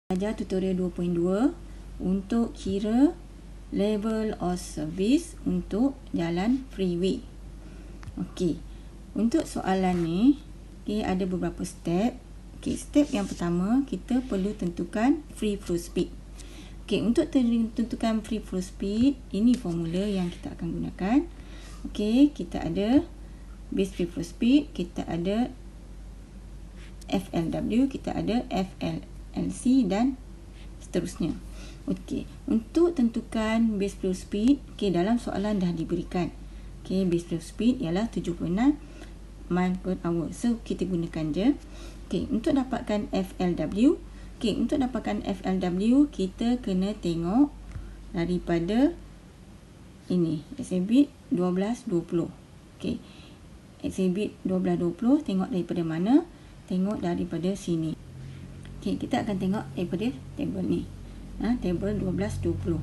Belajar tutorial 2.2 untuk kira level of service untuk jalan freeway. Okey, untuk soalan ni ada beberapa step. Okey, step yang pertama kita perlu tentukan free flow speed. Okey, untuk tentukan free flow speed, ini formula yang kita akan gunakan. Okey, kita ada base free flow speed, kita ada FLW, kita ada FLC dan seterusnya. Okey, untuk tentukan base flow speed, dalam soalan dah diberikan. Base flow speed ialah 76 mile per hour. So kita gunakan je. Untuk dapatkan FLW, untuk dapatkan FLW kita kena tengok daripada ini, exhibit 1220. Exhibit 1220 tengok daripada mana? Tengok daripada sini. Kita akan tengok daripada tabel ni. Tabel 1220.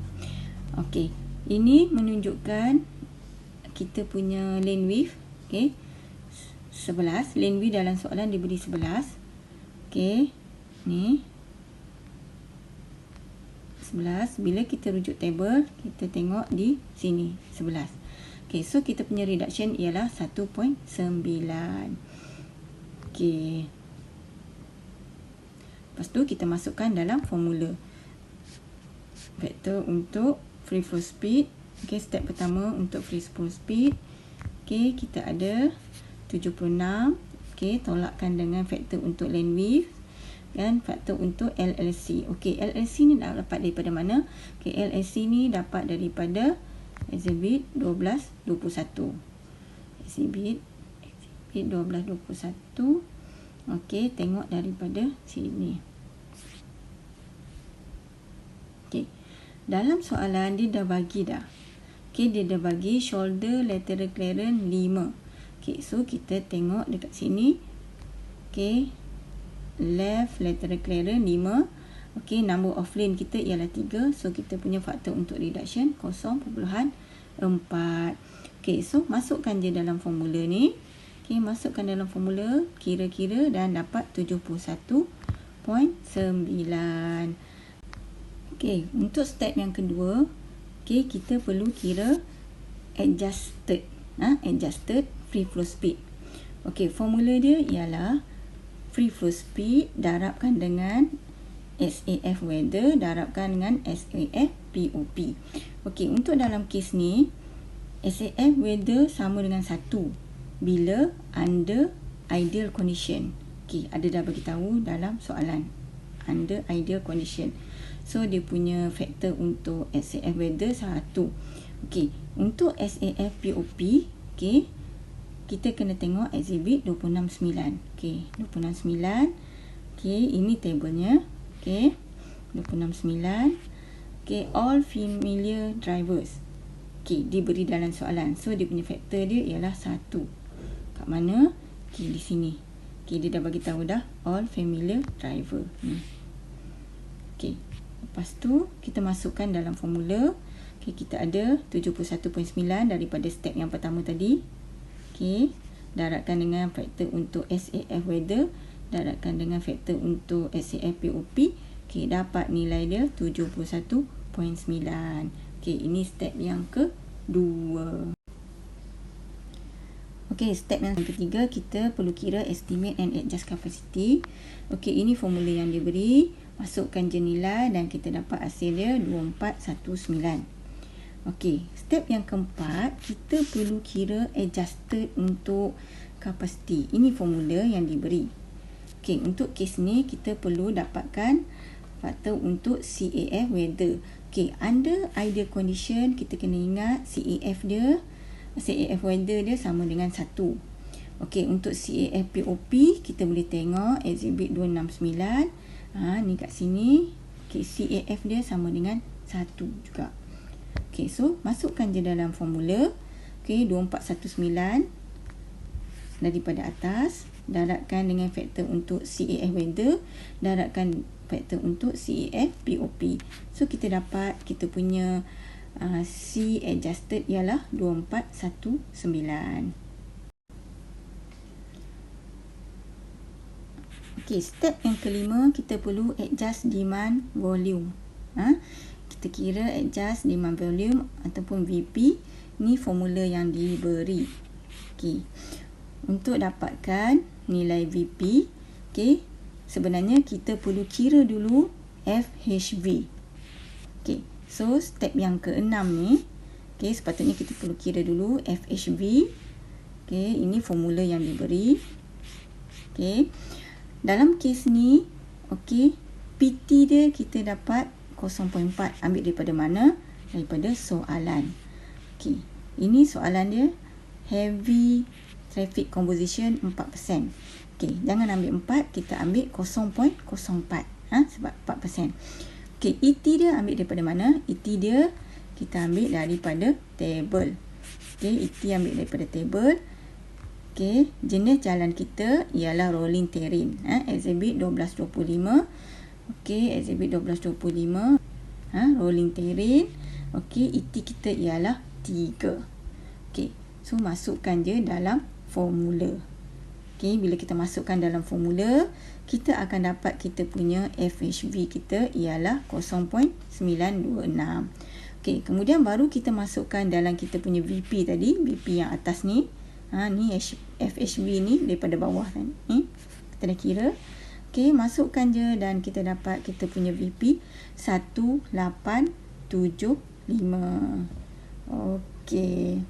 Ini menunjukkan kita punya lane width. 11. Lane width dalam soalan diberi 11. Ni 11. Bila kita rujuk tabel, kita tengok di sini 11. So kita punya reduction ialah 1.9. Lepas tu kita masukkan dalam formula vektor untuk free flow speed. Step pertama untuk free flow speed, kita ada 76. Tolakkan dengan faktor untuk lane width dan faktor untuk LLC. LLC ni dapat daripada mana? LLC ni dapat daripada exhibit 1221. Exhibit 1221. Tengok daripada sini. Dalam soalan dia dah bagi dah. Dia dah bagi shoulder lateral clearance 5. So kita tengok dekat sini. Left lateral clearance 5. Number of lane kita ialah 3. So kita punya faktor untuk reduction 0.4. So masukkan je dalam formula ni. Masukkan dalam formula, kira-kira dan dapat 71.9. Untuk step yang kedua, kita perlu kira adjusted free flow speed. Formula dia ialah free flow speed darabkan dengan SAF weather darabkan dengan SAF POP. Untuk dalam kes ni, SAF weather sama dengan 1 bila under ideal condition. Ada dah bagi tahu dalam soalan under ideal condition. So dia punya faktor untuk SAF weather 1. Untuk SAF POP, kita kena tengok exhibit 269. 269. Ini tabelnya. 269. All familiar drivers. Diberi dalam soalan. So dia punya faktor dia ialah 1. Kat mana? Di sini. Dia dah bagi tahu dah all familiar driver. Lepas tu kita masukkan dalam formula. Kita ada 71.9 daripada step yang pertama tadi. Darabkan dengan faktor untuk SAF weather, darabkan dengan faktor untuk SAF POP. Dapat nilai dia 71.9. Ini step yang kedua. Step yang ketiga, kita perlu kira estimate and adjust capacity. Ini formula yang diberi. Masukkan je nilai dan kita dapat hasil dia 2419. Step yang keempat, kita perlu kira adjusted untuk capacity. Ini formula yang diberi. Untuk kes ni kita perlu dapatkan faktor untuk CAF weather. Under ideal condition, kita kena ingat CAF weather dia sama dengan 1. Untuk CAF POP, kita boleh tengok exhibit 269. Ni kat sini. CAF dia sama dengan 1 juga. So masukkan je dalam formula. 2419 daripada atas. Darabkan dengan faktor untuk CAF weather. Darabkan faktor untuk CAF POP. So kita dapat kita punya C adjusted ialah 2419. Okey, step yang kelima, kita perlu adjust demand volume. Kita kira adjust demand volume ataupun VP. Ni formula yang diberi. Okey. Untuk dapatkan nilai VP, okey, sebenarnya kita perlu kira dulu FHV. Okey. So, step yang keenam ni, okey, sepatutnya kita perlu kira dulu FHV. Okey, ini formula yang diberi. Okey. Dalam kes ni, okey, PT dia kita dapat 0.4. Ambil daripada mana? Daripada soalan. Okey. Ini soalan dia, heavy traffic composition 4%. Okey, jangan ambil 4, kita ambil 0.04. Sebab 4%. Okey, ET dia ambil daripada mana? ET dia kita ambil daripada table. Okey, ET ambil daripada table. Okey, jenis jalan kita ialah rolling terrain. Exhibit 1225. Okey, exhibit 1225. Rolling terrain. Okey, ET kita ialah 3. Okey, so masukkan je dalam formula. Okey, bila kita masukkan dalam formula, kita akan dapat kita punya FHV kita ialah 0.926. Okey, kemudian baru kita masukkan dalam kita punya VP tadi, VP yang atas ni. Ni FHV ni daripada bawah kan. Kita dah kira. Okey, masukkan je dan kita dapat kita punya VP 1875. Okey.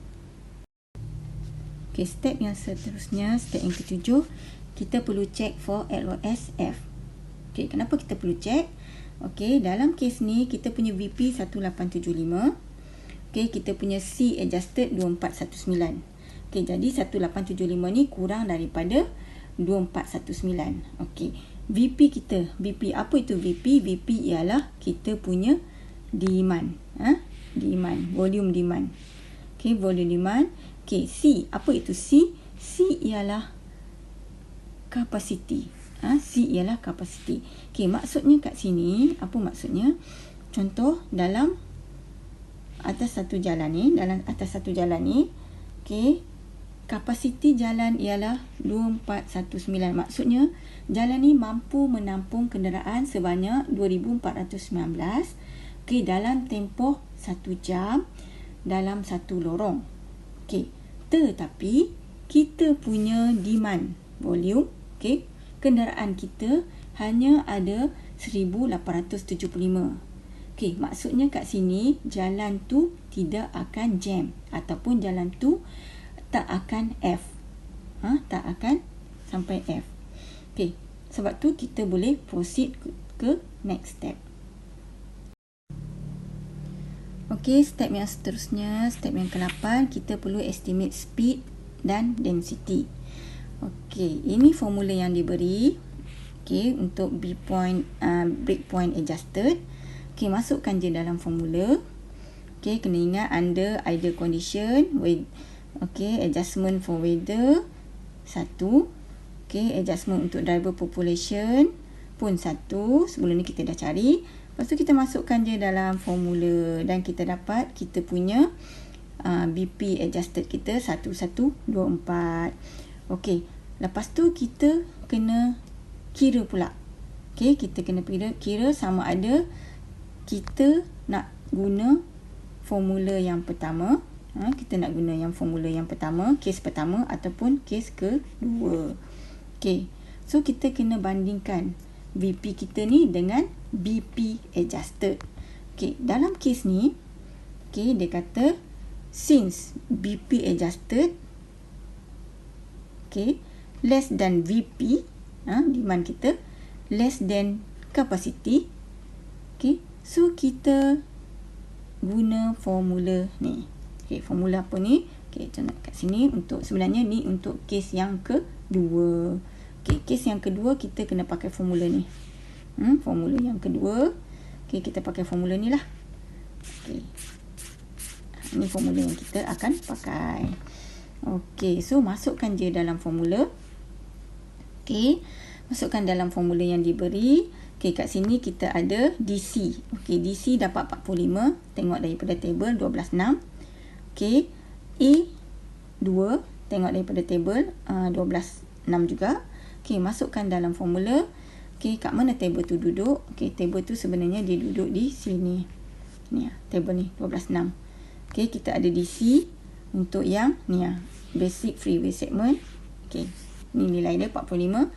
Okey, step yang seterusnya, step yang ketujuh, kita perlu check for LOSF. Okey, kenapa kita perlu check? Okey, dalam kes ni kita punya VP 1875. Okey, kita punya C adjusted 2419. Okey, jadi 1875 ni kurang daripada 2419. Okey, VP kita, VP apa itu VP? VP ialah kita punya demand. Demand, volume demand. Okey, volume demand. Okey, C, apa itu C? C ialah capacity. C ialah capacity. Okey, maksudnya kat sini, apa maksudnya? Contoh, dalam atas satu jalan ni, okey, kapasiti jalan ialah 2419. Maksudnya, jalan ni mampu menampung kenderaan sebanyak 2419. Okey, dalam tempoh 1 jam dalam satu lorong. Okey, tetapi kita punya demand volume, okey, kenderaan kita hanya ada 1875. Okey, maksudnya kat sini jalan tu tidak akan jam ataupun jalan tu tak akan F. Tak akan sampai F. Okey, sebab tu kita boleh proceed ke next step. Okey, step yang seterusnya, step yang ke-8, kita perlu estimate speed dan density. Okey, ini formula yang diberi. Okey, untuk breakpoint adjusted. Okey, masukkan je dalam formula. Okey, kena ingat under ideal condition, okey, adjustment for weather 1. Okey, adjustment untuk driver population pun 1. Sebelum ni kita dah cari. Lepas tu kita masukkan je dalam formula dan kita dapat kita punya BP adjusted kita 1124. Okey, lepas tu kita kena kira pula. Okey, kita kena kira sama ada kita nak guna formula yang pertama. Kita nak guna yang formula yang pertama, kes pertama ataupun kes kedua. Okey, so kita kena bandingkan VP kita ni dengan BP adjusted. Okey, dalam kes ni, okey, dia kata since BP adjusted, okey, less than VP, demand kita less than capacity. Okey, so kita guna formula ni. Okey, formula apa ni? Okey, contoh kat sini untuk sebenarnya ni untuk kes yang kedua. Okey, kes yang kedua kita kena pakai formula ni. Formula yang kedua. Okey, kita pakai formula ni lah. Okey. Ini formula yang kita akan pakai. Okey, so masukkan je dalam formula. Okey, masukkan dalam formula yang diberi. Okey, kat sini kita ada DC. Okey, DC dapat 45. Tengok daripada table 12.6. Okey, A2 tengok daripada table 12.6 juga. Okey, masukkan dalam formula. Okey, kat mana table tu duduk? Okey, table tu sebenarnya dia duduk di sini. Ni table ni 12.6. Okey, kita ada DC untuk yang ni basic freeway segment. Okey, ni nilai dia 45.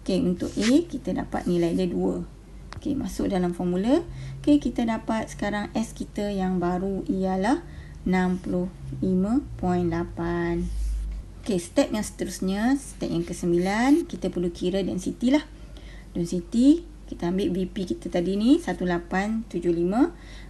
Okey, untuk A kita dapat nilai dia 2. Okey, masuk dalam formula. Okey, kita dapat sekarang S kita yang baru ialah 65.8. Okey, step yang seterusnya, step yang ke-9, kita perlu kira density lah. Density, kita ambil BP kita tadi ni 1875,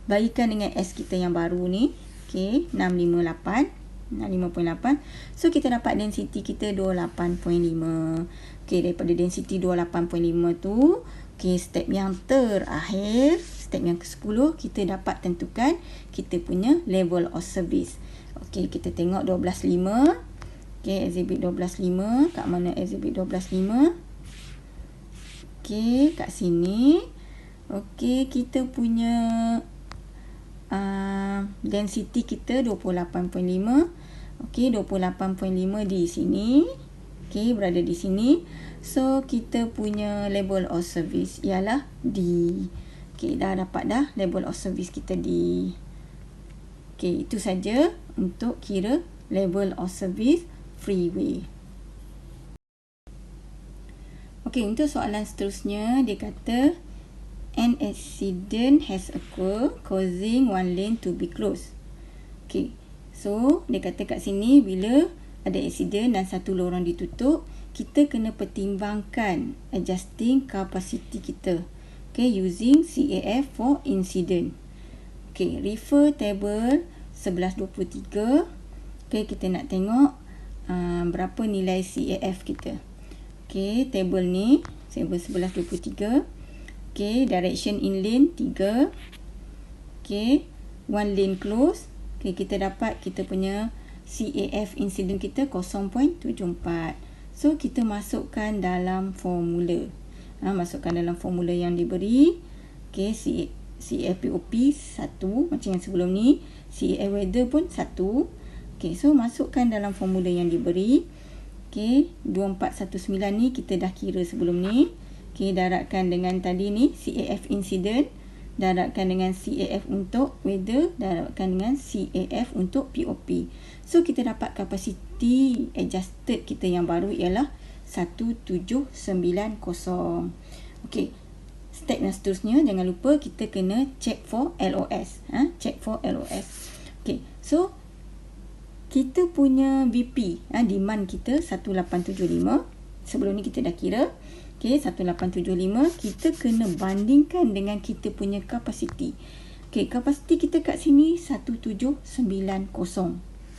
bagikan dengan S kita yang baru ni. Okey, 65.8. So, kita dapat density kita 28.5. Okey, daripada density 28.5 tu, okey, step yang terakhir, step yang ke-10, kita dapat tentukan kita punya level of service. Okey, kita tengok 12.5. Okey, exhibit 12.5. Kat mana exhibit 12.5? Okey, kat sini. Okey, kita punya density kita 28.5. Okey, 28.5 di sini. Okey, berada di sini. So, kita punya level of service ialah D. Okey, dah dapat dah level of service kita D. Okey, itu saja untuk kira level of service freeway. Okey, untuk soalan seterusnya, dia kata an accident has occurred causing one lane to be closed. Okey, so dia kata kat sini bila ada accident dan satu lorong ditutup, kita kena pertimbangkan adjusting capacity kita. Okay, using CAF for incident. Okay, refer table 1123. Okay, kita nak tengok berapa nilai CAF kita. Okay, table ni, table 1123. Okay, direction in lane 3. Okay, one lane close. Okay, kita dapat kita punya CAF incident kita 0.74. So, kita masukkan dalam formula. Masukkan dalam formula yang diberi. Okay, CAF POP 1 macam yang sebelum ni. CAF weather pun 1. Okay, so masukkan dalam formula yang diberi. Okay, 2419 ni kita dah kira sebelum ni. Okay, daratkan dengan tadi ni CAF incident. Daratkan dengan CAF untuk weather. Daratkan dengan CAF untuk POP. So, kita dapat kapasiti adjusted kita yang baru ialah 1790. Okay, step yang seterusnya, jangan lupa kita kena check for LOS. Check for LOS. Okay, so kita punya BP, demand kita 1875. Sebelum ni kita dah kira. Okay, 1875. Kita kena bandingkan dengan kita punya kapasiti. Okay, kapasiti kita kat sini 1790.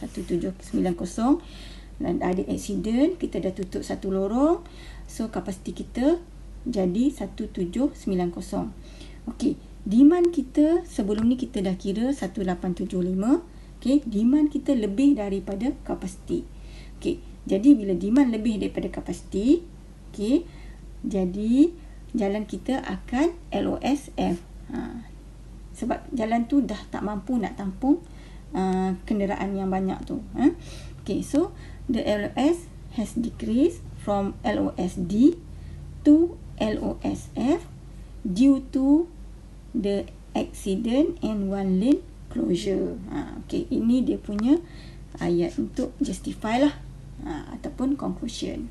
1790. Dan ada accident, kita dah tutup satu lorong. So, kapasiti kita jadi 1790. Okay, demand kita sebelum ni kita dah kira 1875. Okay, demand kita lebih daripada kapasiti. Okay, jadi bila demand lebih daripada kapasiti, okay, jadi jalan kita akan LOSF. Sebab jalan tu dah tak mampu nak tampung kenderaan yang banyak tu. Okay, so the LOS has decreased from LOSD to LOSF due to the accident and one lane closure. Okay, ini dia punya ayat untuk justify lah ataupun conclusion.